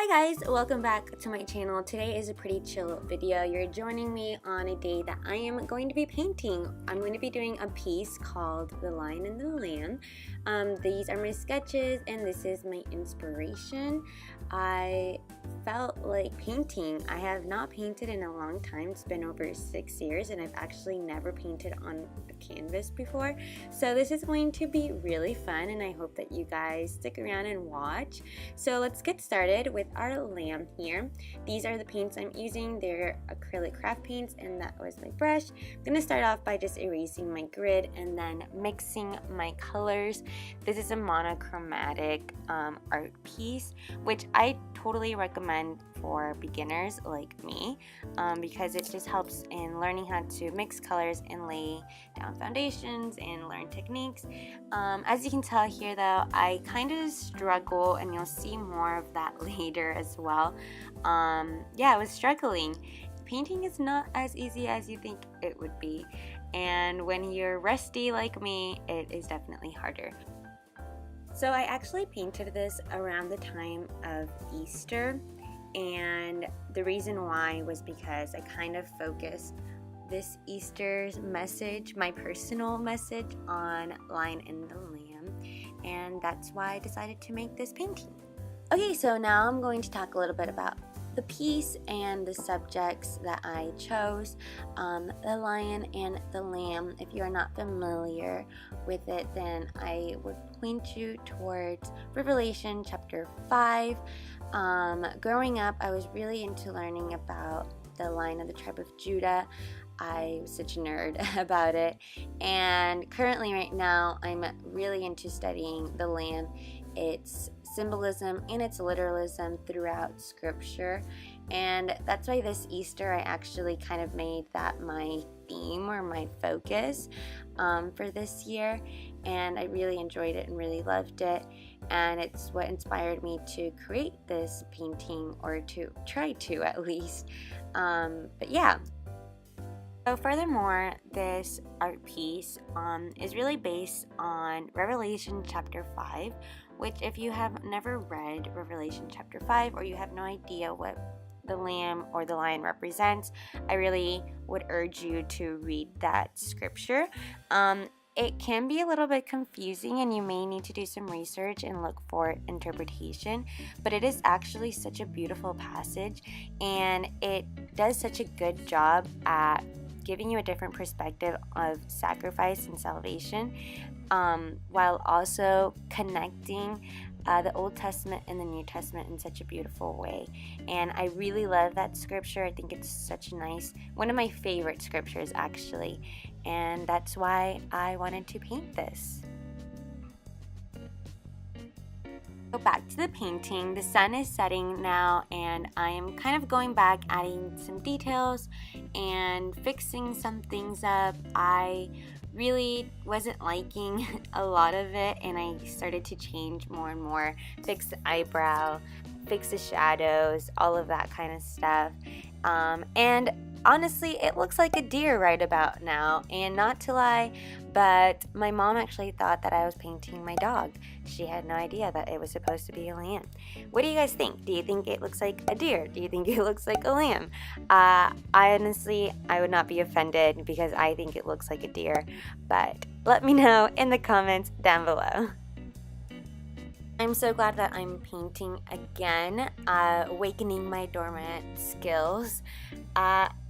Hi guys, welcome back to my channel. Today is a pretty chill video. You're joining me on a day that I am going to be painting. I'm going to be doing a piece called The Lion and the Lamb. These are my sketches and this is my inspiration. I felt like painting. I have not painted in a long time. It's been over 6 years and I've actually never painted on a canvas before. So this is going to be really fun and I hope that you guys stick around and watch. So let's get started with our lamb here. These are the paints I'm using. They're acrylic craft paints and that was my brush. I'm going to start off by just erasing my grid and then mixing my colors. This is a monochromatic art piece, which I totally recommend for beginners like me because it just helps in learning how to mix colors and lay down foundations and learn techniques. As you can tell here though, I kind of struggle and you'll see more of that later as well. Yeah, I was struggling. Painting is not as easy as you think it would be, and when you're rusty like me, it is definitely harder. So I actually painted this around the time of Easter, and the reason why was because I kind of focused this Easter's message, my personal message, on Lion and the Lamb, and that's why I decided to make this painting. Okay, so now I'm going to talk a little bit about the piece and the subjects that I chose. The lion and the lamb, if you are not familiar with it, then I would point you towards Revelation chapter 5. Growing up, I was really into learning about the Lion of the tribe of Judah. I was such a nerd about it, and currently right now I'm really into studying the lamb, its symbolism and its literalism throughout scripture, and that's why this Easter I actually kind of made that my theme or my focus for this year, and I really enjoyed it and really loved it, and it's what inspired me to create this painting, or to try to at least. But yeah. So furthermore, this art piece is really based on Revelation chapter 5, which if you have never read Revelation chapter 5 or you have no idea what the lamb or the lion represents, I really would urge you to read that scripture. It can be a little bit confusing and you may need to do some research and look for interpretation, but it is actually such a beautiful passage and it does such a good job at giving you a different perspective of sacrifice and salvation, while also connecting the Old Testament and the New Testament in such a beautiful way. And I really love that scripture. I think it's such a nice, one of my favorite scriptures actually, and that's why I wanted to paint this. So back to the painting. The sun is setting now and I am kind of going back, adding some details and fixing some things up. I really wasn't liking a lot of it and I started to change more and more, fix the eyebrow, fix the shadows, all of that kind of stuff. And honestly, it looks like a deer right about now, and not to lie, but my mom actually thought that I was painting my dog. She had no idea that it was supposed to be a lamb. What do you guys think? Do you think it looks like a deer? Do you think it looks like a lamb? I would not be offended because I think it looks like a deer, but let me know in the comments down below. I'm so glad that I'm painting again, awakening my dormant skills.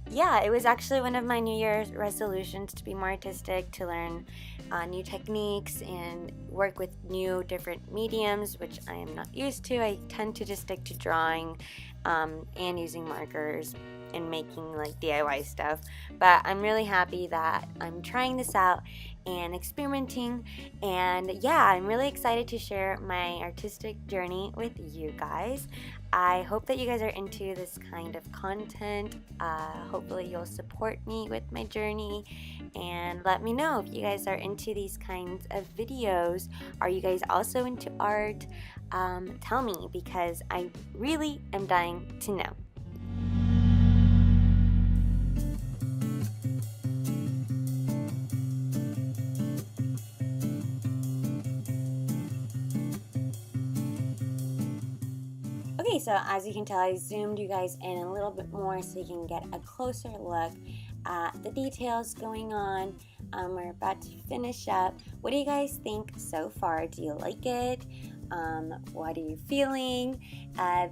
Yeah, it was actually one of my New Year's resolutions to be more artistic, to learn new techniques and work with new different mediums, which I am not used to. I tend to just stick to drawing and using markers and making like DIY stuff, but I'm really happy that I'm trying this out and experimenting, and yeah, I'm really excited to share my artistic journey with you guys. I hope that you guys are into this kind of content. Hopefully you'll support me with my journey and let me know if you guys are into these kinds of videos. Are you guys also into art? Tell me, because I really am dying to know. Okay, so as you can tell, I zoomed you guys in a little bit more so you can get a closer look at the details going on. We're about to finish up. What do you guys think so far? Do you like it? What are you feeling?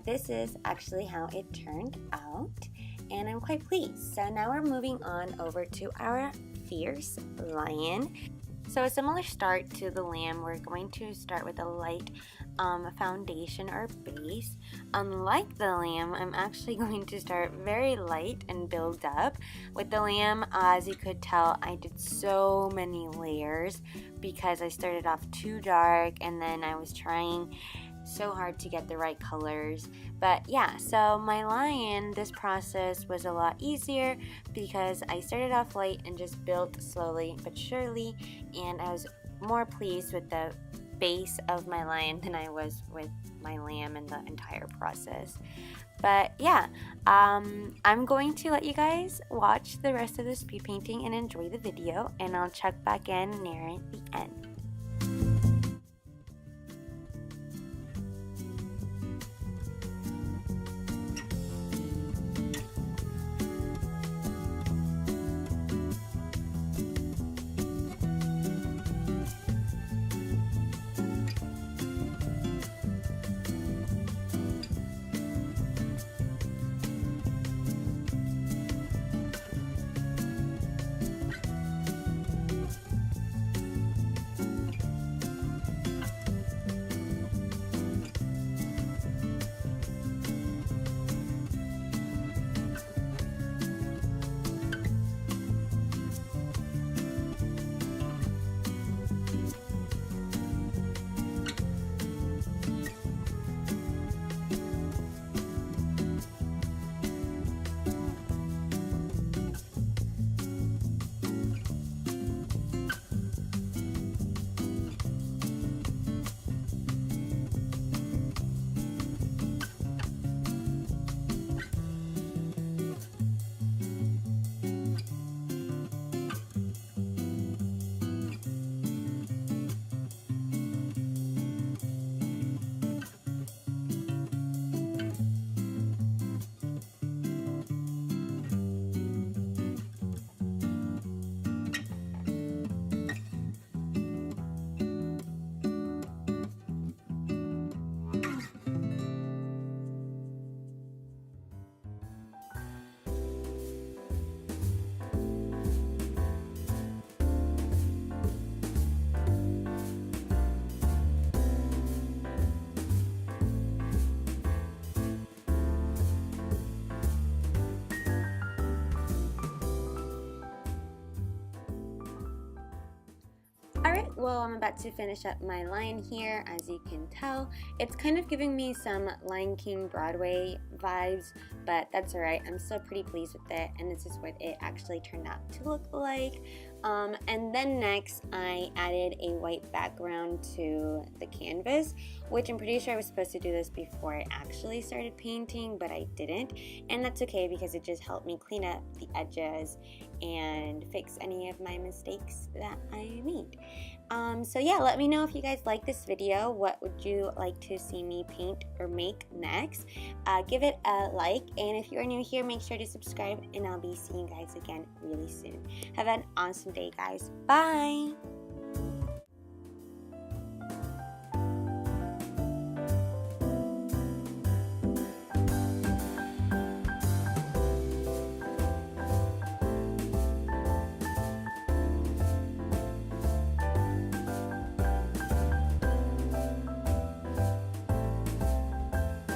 This is actually how it turned out, and I'm quite pleased. So now we're moving on over to our fierce lion. So a similar start to the lamb, we're going to start with a light foundation or base. Unlike the lamb, I'm actually going to start very light and build up. With the lamb, as you could tell, I did so many layers because I started off too dark and then I was trying so hard to get the right colors. But yeah, so my lion, this process was a lot easier because I started off light and just built slowly but surely, and I was more pleased with the base of my lion than I was with my lamb in the entire process. But yeah, I'm going to let you guys watch the rest of the speed painting and enjoy the video, and I'll check back in near the end. Alright, well, I'm about to finish up my lion here. As you can tell, it's kind of giving me some Lion King Broadway vibes, but that's alright. I'm still pretty pleased with it, and this is what it actually turned out to look like. And then next, I added a white background to the canvas, which I'm pretty sure I was supposed to do this before I actually started painting, but I didn't. And that's okay because it just helped me clean up the edges and fix any of my mistakes that I made. So yeah, let me know if you guys like this video. What would you like to see me paint or make next? Give it a like, and if you're new here, make sure to subscribe, and I'll be seeing you guys again really soon. Have an awesome day, guys. Bye!